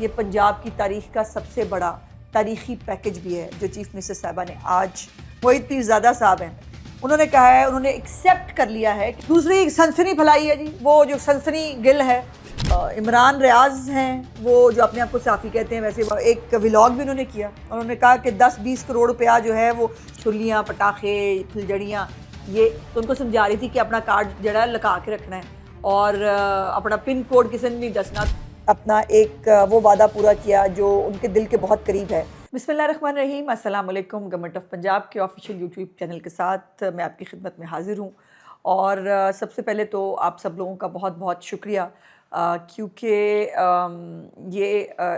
ये पंजाब की तारीख का सबसे बड़ा तारीखी पैकेज भी है जो चीफ मिनिस्टर साहबा ने आज मोहित पीरजादा साहब हैं उन्होंने कहा है, उन्होंने एक्सेप्ट कर लिया है। दूसरी सनसनी फैलाई है जी, वो जो सनसनी गिल है इमरान रियाज हैं, वो जो अपने आप को साफ़ी कहते हैं, वैसे एक व्लॉग भी उन्होंने किया। उन्होंने कहा कि 10-20 करोड़ रुपया जो है वो छुरियाँ, पटाखे, फुलझड़ियाँ, ये तो उनको समझा रही थी कि अपना कार्ड जड़ा लगा के रखना है और अपना पिन कोड किसी ने नहीं दसना। अपना एक वो वादा पूरा किया जो उनके दिल के बहुत करीब है। बिस्मिल्लाहिर्रहमानिर्रहीम, अस्सलाम वालेकुम। गवर्नमेंट ऑफ पंजाब के ऑफिशियल यूट्यूब चैनल के साथ मैं आपकी खिदमत में हाजिर हूँ और सबसे पहले तो आप सब लोगों का बहुत बहुत शुक्रिया, क्योंकि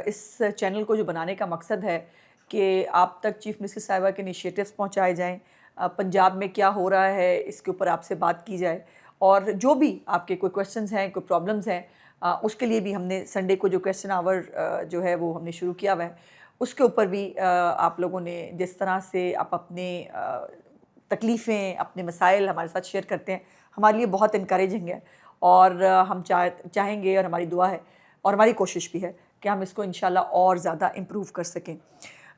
इस चैनल को जो बनाने का मकसद है कि आप तक चीफ मिनिस्टर साहिबा के इनिशिएटिव्स पहुँचाए जाएँ, पंजाब में क्या हो रहा है इसके ऊपर आपसे बात की जाए, और जो भी आपके कोई क्वेश्चंस हैं, कोई प्रॉब्लम्स हैं, उसके लिए भी हमने संडे को जो क्वेश्चन आवर जो है वो हमने शुरू किया हुआ है, उसके ऊपर भी आप लोगों ने जिस तरह से आप अपने तकलीफ़ें, अपने मसाइल हमारे साथ शेयर करते हैं, हमारे लिए बहुत इनकरेजिंग है और हम चाहेंगे और हमारी दुआ है और हमारी कोशिश भी है कि हम इसको इंशाल्लाह और ज़्यादा इम्प्रूव कर सकें।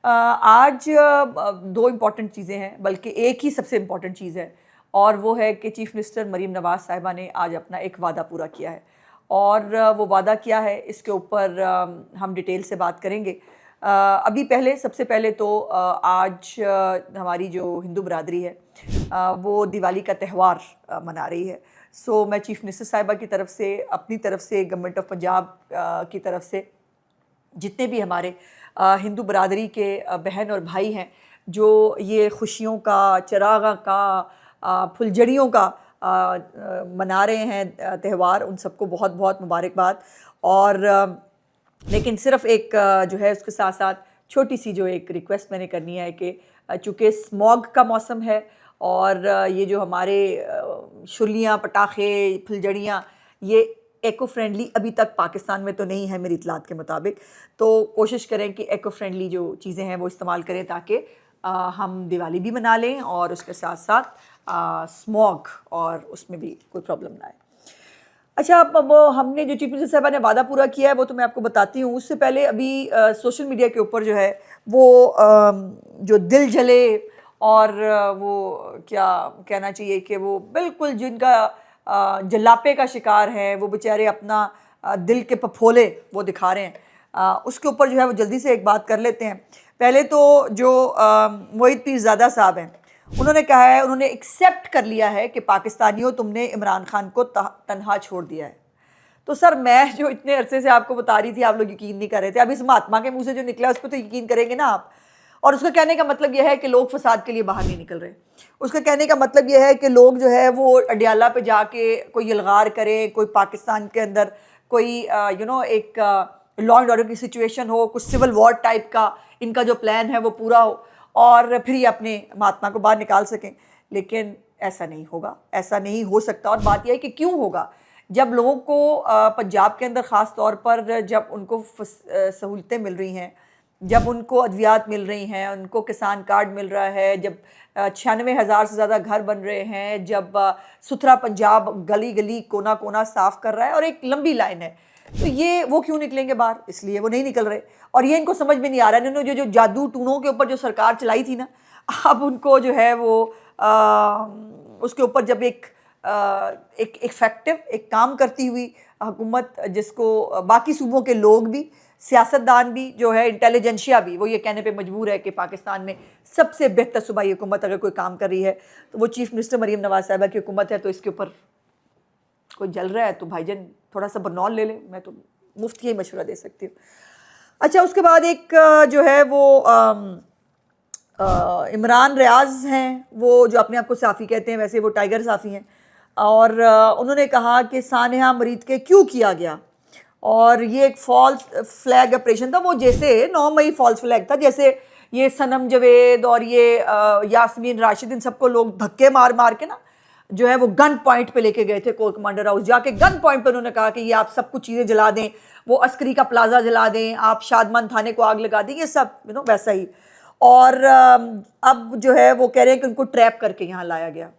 आज दो इम्पॉर्टेंट चीज़ें हैं, बल्कि एक ही सबसे इम्पॉर्टेंट चीज़ है, और वो है कि चीफ़ मिनिस्टर मरीम नवाज़ साहिबा ने आज अपना एक वादा पूरा किया है और वो वादा क्या है इसके ऊपर हम डिटेल से बात करेंगे। अभी सबसे पहले तो आज हमारी जो हिंदू बरादरी है वो दिवाली का त्यौहार मना रही है। सो मैं चीफ मिनिस्टर साहिबा की तरफ से, अपनी तरफ से, गवर्नमेंट ऑफ पंजाब की तरफ से जितने भी हमारे हिंदू बरादरी के बहन और भाई हैं जो ये खुशियों का, चरागा का, फुलझड़ियों का मना रहे हैं त्यौहार, उन सबको बहुत बहुत मुबारकबाद। और लेकिन सिर्फ एक जो है उसके साथ साथ छोटी सी जो एक रिक्वेस्ट मैंने करनी है कि चूँकि स्मॉग का मौसम है और ये जो हमारे शुलियाँ, पटाखे, फुलझड़ियाँ, ये एको फ्रेंडली अभी तक पाकिस्तान में तो नहीं है मेरी इतलात के मुताबिक, तो कोशिश करें कि एको फ्रेंडली जो चीज़ें हैं वो इस्तेमाल करें ताकि हम दिवाली भी मना लें और उसके साथ साथ स्मॉग और उसमें भी कोई प्रॉब्लम ना आए। अच्छा, अब वो हमने जो चीफ मिनिस्टर साहबा ने वादा पूरा किया है वो तो मैं आपको बताती हूँ। उससे पहले अभी सोशल मीडिया के ऊपर जो है वो जो दिल जले और वो क्या कहना चाहिए कि वो बिल्कुल जिनका जलापे का शिकार है, वो बेचारे अपना दिल के फफोले वो दिखा रहे हैं, उसके ऊपर जो है वो जल्दी से एक बात कर लेते हैं। पहले तो जो मोहित पीरजादा साहब हैं उन्होंने कहा है, उन्होंने एक्सेप्ट कर लिया है कि पाकिस्तानियों तुमने इमरान खान को तन्हा छोड़ दिया है। तो सर, मैं जो इतने अरसे से आपको बता रही थी, आप लोग यकीन नहीं कर रहे थे। अब इस महात्मा के मुंह से जो निकला उस पर तो यकीन करेंगे ना आप। और उसका कहने का मतलब यह है कि लोग फसाद के लिए बाहर नहीं निकल रहे। उसका कहने का मतलब यह है कि लोग जो है वो अडियाला पे जाके कोई यलगार करे, कोई पाकिस्तान के अंदर कोई एक लॉ एंड ऑर्डर की सिचुएशन हो, कुछ सिविल वॉर टाइप का इनका जो प्लान है वो पूरा हो और फिर ये अपने महात्मा को बाहर निकाल सकें। लेकिन ऐसा नहीं होगा, ऐसा नहीं हो सकता। और बात यह है कि क्यों होगा, जब लोगों को पंजाब के अंदर ख़ास तौर पर जब उनको सहूलतें मिल रही हैं, जब उनको अद्वियात मिल रही हैं, उनको किसान कार्ड मिल रहा है, जब 96,000 से ज़्यादा घर बन रहे हैं, जब सुथरा पंजाब गली गली कोना कोना साफ़ कर रहा है और एक लंबी लाइन है, तो ये वो क्यों निकलेंगे बाहर? इसलिए वो नहीं निकल रहे। और ये इनको समझ में नहीं आ रहा है। इन्होंने जो जादू टूनों के ऊपर जो सरकार चलाई थी ना, अब उनको जो है वो उसके ऊपर जब एक इफेक्टिव एक काम करती हुई हुकूमत, जिसको बाकी सूबों के लोग भी, सियासतदान भी जो है, इंटेलिजेंशिया भी, वो ये कहने पे मजबूर है कि पाकिस्तान में सबसे बेहतर सूबाई हुकूमत अगर कोई काम कर रही है तो वो चीफ मिनिस्टर मरीम नवाज साहिबा की हुकूमत है। तो इसके ऊपर कोई जल रहा है तो भाईजान थोड़ा सा बरनौल ले ले, मैं तो मुफ्त ही मशवरा दे सकती हूँ। अच्छा, उसके बाद एक जो है वो इमरान रियाज हैं, वो जो अपने आप को साफ़ी कहते हैं, वैसे वो टाइगर साफ़ी हैं, और उन्होंने कहा कि सानिया मरीद के क्यों किया गया और ये एक फॉल्स फ्लैग ऑपरेशन था। वो जैसे 9 मई फॉल्स फ्लैग था, जैसे ये सनम जवेद और ये यास्मीन राशिद, इन सबको लोग धक्के मार मार के ना जो है वो गन पॉइंट पे लेके गए थे, कोर कमांडर हाउस जाके गन पॉइंट पे उन्होंने कहा कि ये आप सब कुछ चीज़ें जला दें, वो अस्करी का प्लाजा जला दें, आप शादमान थाने को आग लगा दें, ये सब वैसा ही। और अब जो है वो कह रहे हैं कि उनको ट्रैप करके यहाँ लाया गया।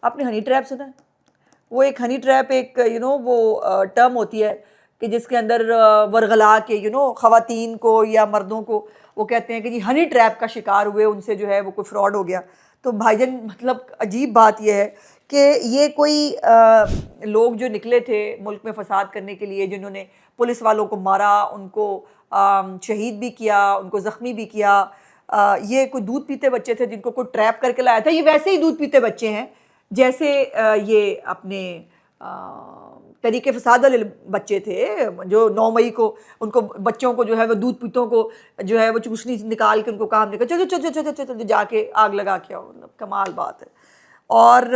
आपने हनी ट्रैप सुना है? वो एक हनी ट्रैप एक वो टर्म होती है कि जिसके अंदर वरगला के ख़वातीन को या मर्दों को वो कहते हैं कि जी हनी ट्रैप का शिकार हुए, उनसे जो है वो कोई फ्रॉड हो गया। तो भाईजान मतलब अजीब बात यह है कि ये कोई लोग जो निकले थे मुल्क में फ़साद करने के लिए, जिन्होंने पुलिस वालों को मारा, उनको शहीद भी किया, उनको ज़ख्मी भी किया, ये कोई दूध पीते बच्चे थे जिनको कोई ट्रैप करके लाया था। ये वैसे ही दूध पीते बच्चे हैं जैसे ये अपने तरीके फसाद वाले बच्चे थे जो 9 मई को उनको बच्चों को जो है वो दूध पीतों को जो है वो चूसनी निकाल के उनको काम निकल चलो चलो चलो चलो जाके आग लगा के आओ। मतलब कमाल बात है। और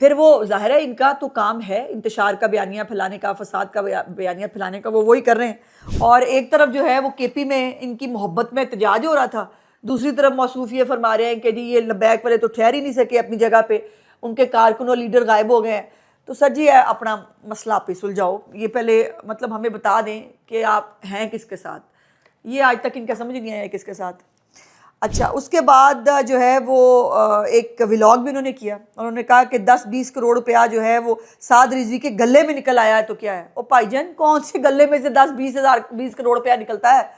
फिर वो ज़ाहिर है इनका तो काम है इंतशार का बयानिया फैलाने का, फसाद का बयानिया फैलाने का, वो वही कर रहे हैं। और एक तरफ जो है वो केपी में इनकी मोहब्बत में एहतजाज हो रहा था, दूसरी तरफ मौसूफ ये फरमा रहे हैं कि जी ये लबैक वाले तो ठहर ही नहीं सके अपनी जगह पे, उनके कारकुन और लीडर गायब हो गए हैं। तो सर जी अपना मसला आप ही सुलझाओ, ये पहले मतलब हमें बता दें कि आप हैं किसके साथ। ये आज तक इनका समझ नहीं आया किसके साथ। अच्छा, उसके बाद जो है वो एक व्लॉग भी उन्होंने किया। उन्होंने कहा कि 10-20 करोड़ रुपया जो है वो साद रिजवी के गले में निकल आया है। तो क्या है, ओ भाईजान कौन से गले में से 10-20 करोड़ रुपया निकलता है?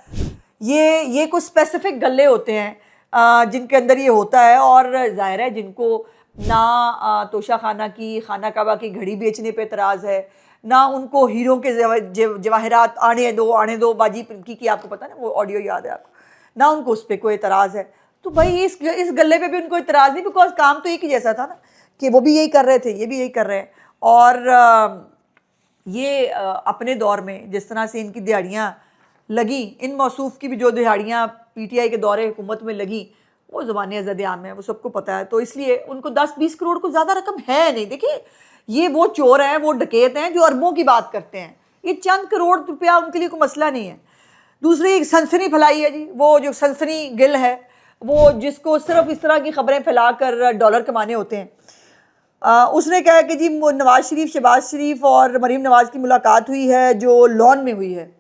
ये कुछ स्पेसिफिक गले होते हैं जिनके अंदर ये होता है। और ज़ाहिर है जिनको ना तोशा खाना की, खाना काबा की घड़ी बेचने पे एतराज़ है, ना उनको हीरों के जवाहरात आने दो बाजी की आपको पता है ना, वो ऑडियो याद है आपको, ना उनको उस पर कोई एतराज़ है। तो भाई इस गले पे भी उनको एतराज़ नहीं, बिकॉज काम तो एक ही जैसा था ना कि वो भी यही कर रहे थे, ये भी यही कर रहे हैं। और ये अपने दौर में जिस तरह से इनकी दिहाड़ियाँ लगी, इन मौसूफ की भी जो दिहाड़ियाँ PTI के दौरे हुकूमत में लगी, वो ज़बान अज़द-ए-आम है, वो सबको पता है। तो इसलिए उनको 10-20 करोड़ को ज़्यादा रकम है नहीं। देखिए ये वो चोर हैं, वो डकैत हैं जो अरबों की बात करते हैं। ये चंद करोड़ रुपया उनके लिए कोई मसला नहीं है। दूसरी एक सनसनी फैलाई है जी, वो जो सनसनी गिल है, वो जिसको सिर्फ इस तरह की खबरें फैलाकर डॉलर कमाने होते हैं। उसने कहा कि जी नवाज शरीफ, शहबाज शरीफ और मरीम नवाज की मुलाकात हुई है जो लॉन में हुई है।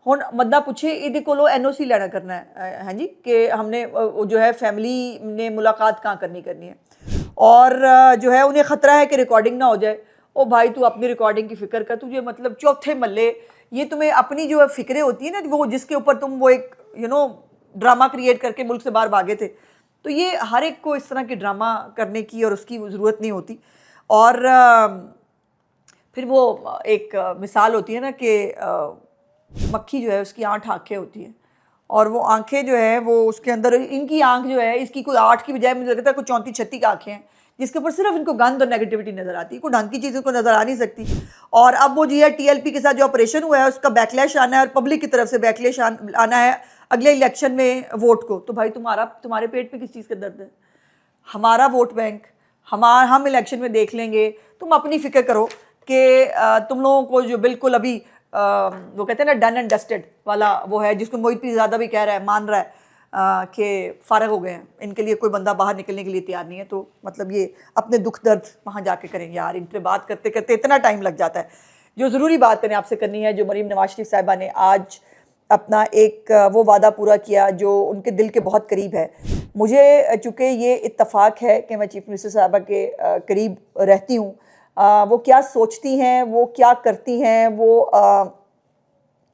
हुण बंदा पूछे ये को NOC लेना करना है जी कि हमने जो है फैमिली ने मुलाकात कहाँ करनी है। और जो है उन्हें ख़तरा है कि रिकॉर्डिंग ना हो जाए। ओ भाई तू अपनी रिकॉर्डिंग की फ़िक्र कर, तुझे मतलब चौथे मल्ले ये तुम्हें अपनी जो फ़िक्रें होती है ना, वो जिसके ऊपर तुम वो एक ड्रामा क्रिएट करके मुल्क से बाहर भागे थे। तो ये हर एक को इस तरह की ड्रामा करने की और उसकी ज़रूरत नहीं होती। और फिर वो एक मिसाल होती है ना कि मक्खी जो है उसकी 8 आँखें होती हैं, और वो आँखें जो है वो उसके अंदर इनकी आँख जो है इसकी कोई 8 की बजाय मुझे लगता है कोई 34-36 आँखें हैं, जिसके ऊपर सिर्फ इनको गंद और नेगेटिविटी नज़र आती है, कोई ढंग की चीज़ को नज़र आ नहीं सकती। और अब वो जी है TLP के साथ जो ऑपरेशन हुआ है उसका बैकलैश आना है और पब्लिक की तरफ से बैकलैश आना है अगले इलेक्शन में वोट को। तो भाई तुम्हारे पेट में किस चीज़ का दर्द है? हमारा वोट बैंक हम इलेक्शन में देख लेंगे, तुम अपनी फ़िक्र करो कि तुम लोगों को जो बिल्कुल अभी वो कहते हैं ना डन एंड डस्टेड वाला वो है, जिसको मोहित पीरज़ादा भी कह रहा है, मान रहा है कि फ़ारग हो गए हैं, इनके लिए कोई बंदा बाहर निकलने के लिए तैयार नहीं है। तो मतलब ये अपने दुख दर्द वहाँ जाके करेंगे। यार इन पर बात करते करते इतना टाइम लग जाता है। जो ज़रूरी बात मैंने आपसे करनी है, जो मरीम नवाज शरीफ साहिबा ने आज अपना एक वो वादा पूरा किया जो उनके दिल के बहुत करीब है। मुझे चूँकि ये इत्तफ़ाक़ है कि मैं चीफ़ मिनिस्टर साहिबा के करीब रहती हूँ, वो क्या सोचती हैं, वो क्या करती हैं, वो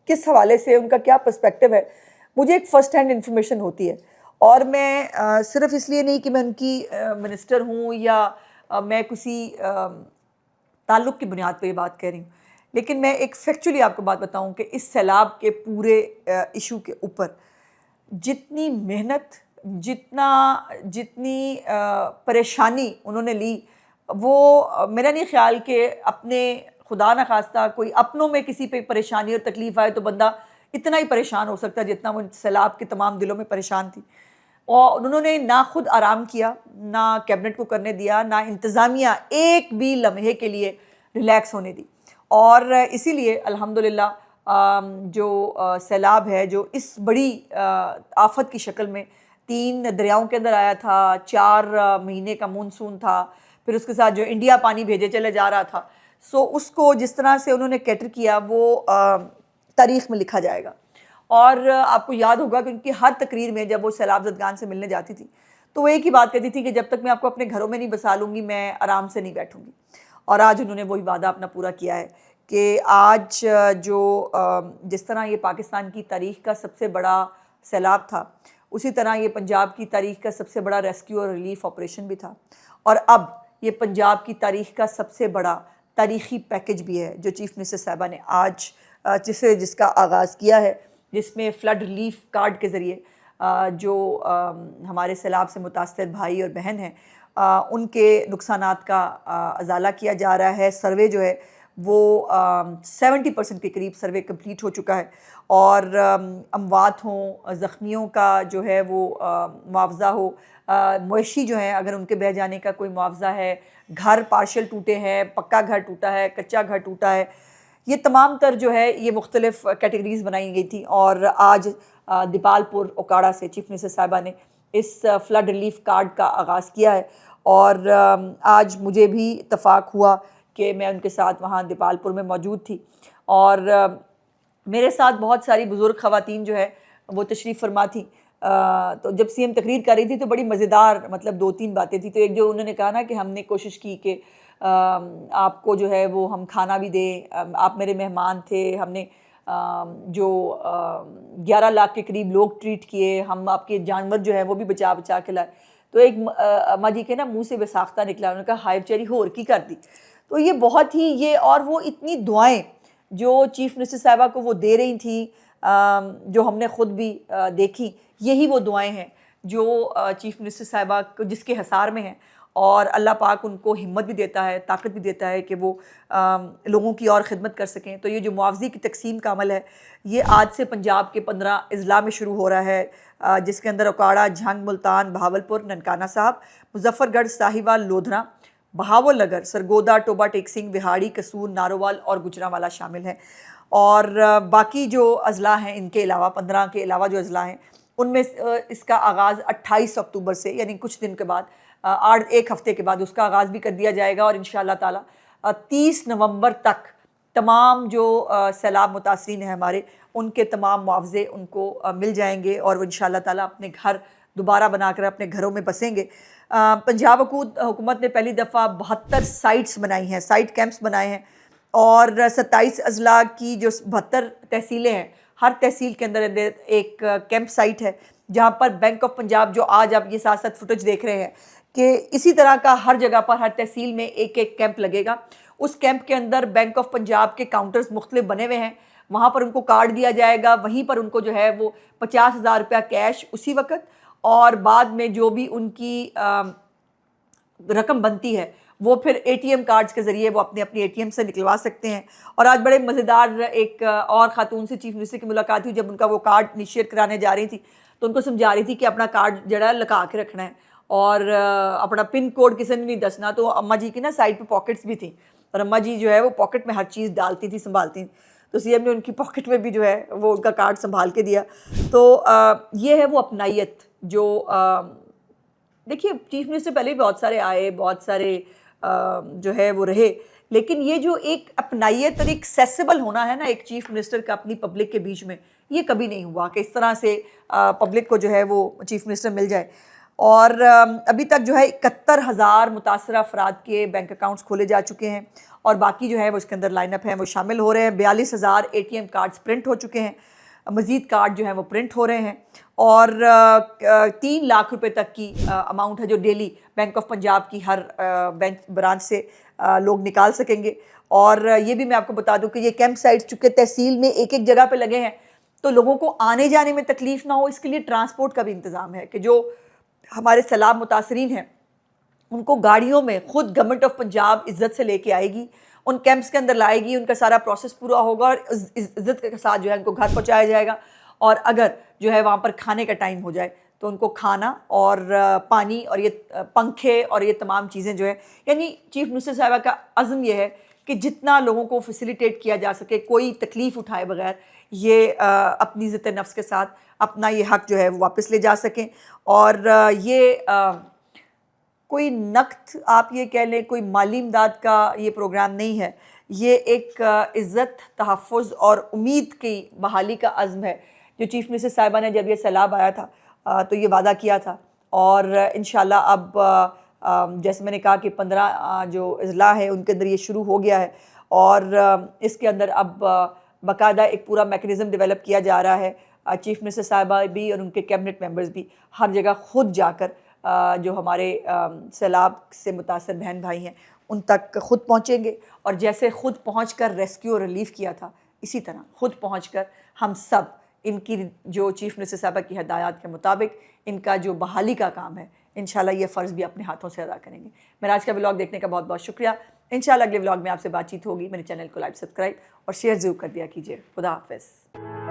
किस हवाले से उनका क्या पर्सपेक्टिव है, मुझे एक फ़र्स्ट हैंड इन्फॉर्मेशन होती है। और मैं सिर्फ इसलिए नहीं कि मैं उनकी मिनिस्टर हूँ या मैं किसी ताल्लुक़ की बुनियाद पर ये बात कह रही हूँ, लेकिन मैं एक फैक्चुअली आपको बात बताऊँ कि इस सैलाब के पूरे इशू के ऊपर जितनी मेहनत, जितनी परेशानी उन्होंने ली, वो मेरा नहीं ख्याल कि अपने खुदा न खास्ता कोई अपनों में किसी पे परेशानी और तकलीफ़ आए तो बंदा इतना ही परेशान हो सकता है जितना वो सैलाब के तमाम दिलों में परेशान थी। और उन्होंने ना खुद आराम किया, ना कैबिनेट को करने दिया, ना इंतज़ामिया एक भी लम्हे के लिए रिलैक्स होने दी। और इसीलिए अल्हम्दुलिल्लाह जो सैलाब है, जो इस बड़ी आफत की शक्ल में 3 दरियाओं के अंदर आया था, 4 महीने का मानसून था, फिर उसके साथ जो इंडिया पानी भेजे चले जा रहा था, सो उसको जिस तरह से उन्होंने कैटर किया वो तारीख़ में लिखा जाएगा। और आपको याद होगा कि उनकी हर तकरीर में जब वो सैलाब ज़दगान से मिलने जाती थी तो वो एक ही बात कहती थी कि जब तक मैं आपको अपने घरों में नहीं बसा लूँगी मैं आराम से नहीं बैठूँगी। और आज उन्होंने वही वादा अपना पूरा किया है कि आज जिस तरह ये पाकिस्तान की तारीख़ का सबसे बड़ा सैलाब था, उसी तरह ये पंजाब की तारीख़ का सबसे बड़ा रेस्क्यू और रिलीफ ऑपरेशन भी था, और अब ये पंजाब की तारीख़ का सबसे बड़ा तारीख़ी पैकेज भी है जो चीफ़ मिनिस्टर साहिबा ने आज जिसका आगाज़ किया है, जिसमें फ़्लड रिलीफ कार्ड के ज़रिए जो हमारे सैलाब से मुतासर भाई और बहन हैं उनके नुकसानात का अजाला किया जा रहा है। सर्वे जो है वो 70% के करीब सर्वे कंप्लीट हो चुका है, और अमवात हों, ज़ख्मियों का जो है वो मुआवजा हो, मवेशी जो है अगर उनके बह जाने का कोई मुआवजा है, घर पार्शल टूटे हैं, पक्का घर टूटा है, कच्चा घर टूटा है, ये तमाम तर जो है ये मुख्तलिफ़ कैटेगरीज़ बनाई गई थी। और आज दीपालपुर ओकाड़ा से चीफ़ मिनिस्टर साहिबा ने इस फ़्लड रिलीफ कार्ड का आगाज़ किया है, और आज मुझे भी इत्तफ़ाक हुआ कि मैं उनके साथ वहाँ दीपालपुर में मौजूद थी, और मेरे साथ बहुत सारी बुज़ुर्ग ख़वातीन जो है वो तशरीफ़ फरमा थी। तो जब सीएम तकरीर कर रही थी तो बड़ी मज़ेदार मतलब 2-3 बातें थी। तो एक जो उन्होंने कहा ना कि हमने कोशिश की कि आपको जो है वो हम खाना भी दें, आप मेरे मेहमान थे, हमने जो 11 लाख के करीब लोग ट्रीट किए, हम आपके जानवर जो है वो भी बचा बचा के लाए। तो एक अम्मा जी के ना मुँह से बेसाख्ता निकला, उन्होंने कहा हाय बेचारी होर की कर दी। तो ये बहुत ही ये, और वो इतनी दुआएं जो चीफ़ मिनिस्टर साहिबा को वो दे रही थी, जो हमने ख़ुद भी देखी, यही वो दुआएं हैं जो चीफ़ मिनिस्टर साहिबा को जिसके हसार में हैं, और अल्लाह पाक उनको हिम्मत भी देता है, ताकत भी देता है कि वो लोगों की और ख़िदमत कर सकें। तो ये जो मुआवज़े की तकसीम का अमल है ये आज से पंजाब के 15 अज़ला में शुरू हो रहा है, जिसके अंदर ओकाड़ा, झंग, मुल्तान, बहावलपुर, ननकाना साहब, मुजफ्फरगढ़, साहिवाल, लोधरा, बहावलनगर, सरगोदा, टोबा टेक सिंह, विहाड़ी, कसूर, नारोवाल और गुजरांवाला शामिल हैं। और बाकी जो अज़ला हैं इनके अलावा 15 के अलावा जो अज़ला हैं उनमें इसका आगाज़ 28 अक्टूबर से, यानी कुछ दिन के बाद, एक हफ़्ते के बाद उसका आगाज़ भी कर दिया जाएगा, और इंशाअल्लाह ताला 30 नवंबर तक तमाम जो सैलाब मुतासरीन हैं हमारे, उनके तमाम मुआवजे उनको मिल जाएंगे, और वो इंशाअल्लाह ताला अपने घर दोबारा बनाकर अपने घरों में बसेंगे। पंजाब हुकूमत ने पहली दफ़ा 72 साइट्स बनाई हैं, साइट कैंप्स बनाए हैं, और 27 अज़ला की जो 72 तहसीलें हैं, हर तहसील के अंदर एक कैंप साइट है, जहाँ पर बैंक ऑफ पंजाब, जो आज आप ये साथ साथ फुटेज देख रहे हैं कि इसी तरह का हर जगह पर, हर तहसील में एक एक कैंप लगेगा। उस कैंप के अंदर बैंक ऑफ पंजाब के काउंटर्स मुख्तलिफ बने हुए हैं, वहाँ पर उनको कार्ड दिया जाएगा, वहीं पर उनको जो है वो 50,000 रुपया कैश उसी वक्त, और बाद में जो भी उनकी रकम बनती है वो फिर एटीएम कार्ड्स के ज़रिए वो अपने एटीएम से निकलवा सकते हैं। और आज बड़े मज़ेदार एक और ख़ातून से चीफ मिनिस्टर की मुलाकात हुई, जब उनका वो कार्ड इनिशिएट कराने जा रही थी तो उनको समझा रही थी कि अपना कार्ड जरा लगा के रखना है, और अपना पिन कोड किसी ने नहीं दसना। तो अम्मा जी की ना साइड पे पॉकेट्स भी थी, और अम्मा जी जो है वो पॉकेट में हर चीज़ डालती थी, संभालती थी। तो सीएम ने उनकी पॉकेट में भी जो है वो उनका कार्ड संभाल के दिया। तो ये है वो अपनाइत जो देखिए चीफ मिनिस्टर पहले भी बहुत सारे आए, बहुत सारे जो है वो रहे, लेकिन ये जो एक अपनाइत और एक एक्सेसिबल होना है ना एक चीफ मिनिस्टर का अपनी पब्लिक के बीच में, ये कभी नहीं हुआ कि इस तरह से पब्लिक को जो है वो चीफ मिनिस्टर मिल जाए। और अभी तक जो है 71,000 मुतासरा अफराद के बैंक अकाउंट्स खोले जा चुके हैं, और बाकी जो है वो इसके अंदर लाइनअप है वो शामिल हो रहे हैं। 42,000 एटीएम कार्ड्स प्रिंट हो चुके हैं, मज़ीद कार्ड जो है वो प्रिंट हो रहे हैं, और 3 लाख रुपए तक की अमाउंट है जो डेली बैंक ऑफ पंजाब की हर बैंक ब्रांच से लोग निकाल सकेंगे। और ये भी मैं आपको बता दूं कि ये कैंप साइट्स चूँकि तहसील में एक एक जगह पे लगे हैं, तो लोगों को आने जाने में तकलीफ़ ना हो, इसके लिए ट्रांसपोर्ट का भी इंतज़ाम है कि जो हमारे सैलाब मुतासरीन हैं उनको गाड़ियों में खुद गवर्नमेंट ऑफ पंजाब इज़्ज़त से लेके आएगी, उन कैंप्स के अंदर लाएगी, उनका सारा प्रोसेस पूरा होगा और इज़्ज़त के साथ जो है उनको घर पहुँचाया जाएगा। और अगर जो है वहाँ पर खाने का टाइम हो जाए तो उनको खाना और पानी और ये पंखे और ये तमाम चीज़ें जो है, यानी चीफ मिनिस्टर साहिबा का अज़्म ये है कि जितना लोगों को फैसिलिटेट किया जा सके, कोई तकलीफ़ उठाए बगैर ये अपनी इज़्ज़त नफ्स के साथ अपना ये हक़ जो है वो वापस ले जा सकें। और ये कोई नक़्द आप ये कह लें, कोई माली इमदाद का ये प्रोग्राम नहीं है, ये एक इज़्ज़त, तहफ़्फ़ुज़ और उम्मीद की बहाली का अज़्म है जो चीफ मिनिस्टर साहिबा ने जब ये सैलाब आया था तो ये वादा किया था। और इंशाल्लाह अब जैसे मैंने कहा कि 15 जो अज़ला है उनके अंदर ये शुरू हो गया है, और इसके अंदर अब बाकायदा एक पूरा मैकेनिज़्म डेवलप किया जा रहा है। चीफ मिनिस्टर साहिबा भी और उनके कैबिनेट मेंबर्स भी हर जगह खुद जाकर जो हमारे सैलाब से मुतासर बहन भाई हैं उन तक खुद पहुँचेंगे, और जैसे खुद पहुँचकर रेस्क्यू और रिलीफ़ किया था, इसी तरह खुद पहुँचकर हम सब इनकी जो चीफ मिनिस्टर साहिबा की हदायत के मुताबिक इनका जो बहाली का काम है, इंशाल्लाह ये फ़र्ज़ भी अपने हाथों से अदा करेंगे। मेरा आज का व्लॉग देखने का बहुत बहुत शुक्रिया। इंशाल्लाह अगले व्लॉग में आपसे बातचीत होगी। मेरे चैनल को लाइक, सब्सक्राइब और शेयर ज़रूर कर दिया कीजिए। खुदा हाफ़िज़।